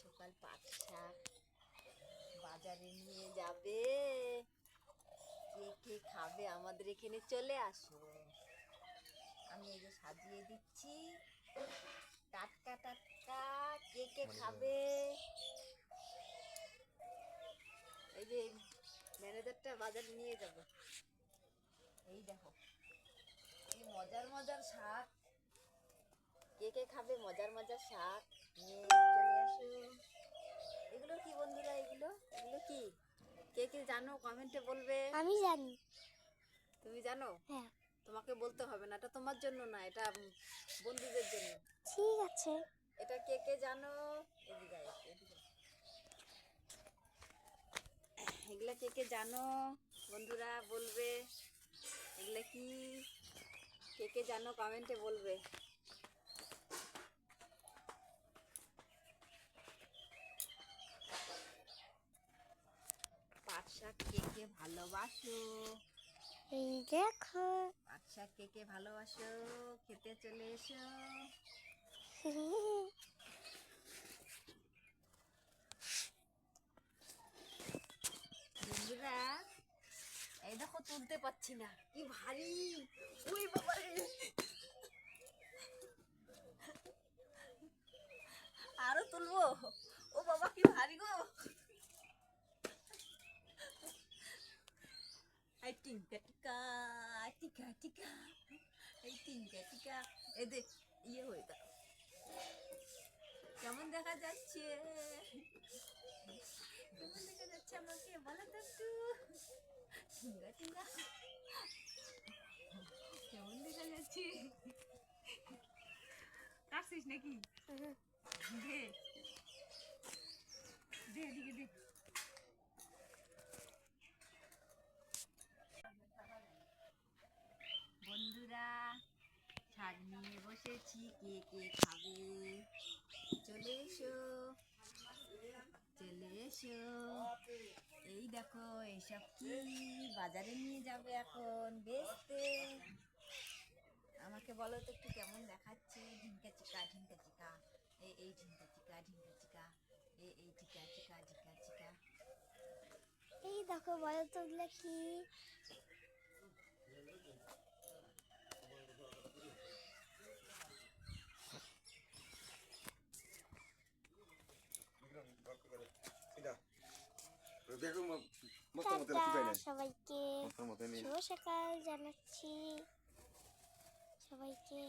সকাল পাট শাক বাজারে নিয়ে যাবে। কে কে খাবে আমাদের এখানে চলে আসো। আমি এই যে সাজিয়ে দিচ্ছি, টাটকা টাটকা। কে কে খাবে? এই যে ম্যানেজারটা বাজারে নিয়ে যাবে। এই দেখো কি মজার মজার শাক। কে কে খাবে মজার মজার শাক নিয়ে চলে আসো। এগুলো কি বন্ধুরা? এগুলো এগুলো কি? কে কে জানো কমেন্টে বলবে। আমি জানি। তুমি জানো? হ্যাঁ। তোমাকে বলতে হবে না, এটা তোমার জন্য না, এটা বন্ধুদের জন্য। ঠিক আছে। এটা কে কে জানো? এদিকে আয়, এদিকে। এগুলা কে কে জানো বন্ধুরা বলবে। এগুলা কি? কে কে জানো কমেন্টে বলবে। পাট শাক কে কে ভালোবাসো? এই দেখো। পাট শাক কে কে ভালোবাসো? খেতে চলে এসো। বন্ধুরা এই দেখো, তুলতে পারছি না, কি ভারী। ওই বাবা রে, আরো তুলবো? ও বাবা কি ভারী গো। এই টিকা টিকা টিকা টিকা, এই টিকা টিকা। এই দেখ ইয়ে হয়ে গেল। কেমন দেখা যাচ্ছে? কেমন দেখা যাচ্ছে আমাকে বলো তো একটু। টিঙ্গা টিঙ্গা, কেমন দেখা যাচ্ছে? কাটছিস নাকি? দে দে এদিকে দে। বন্ধুরা শাক নিয়ে বসেছি, কে কে খাবে চলে এসো, চলে এসো। এই দেখো এইসব কি বাজারে নিয়ে যাবে এখন বেচতে। আমাকে বলো তো একটু কেমন দেখাচ্ছে? ঢিঙ্কা চিকা ঢিঙ্কা চিকা, এই ঢিঙ্কা চিকা ঢিঙ্কা চিকা, এই চিকা চিকা ঢিঙ্কা চিকা। এই দেখো, বলো তো ওগুলো কি? টাটা সবাইকে, শুভ সকাল জানাচ্ছি সবাইকে।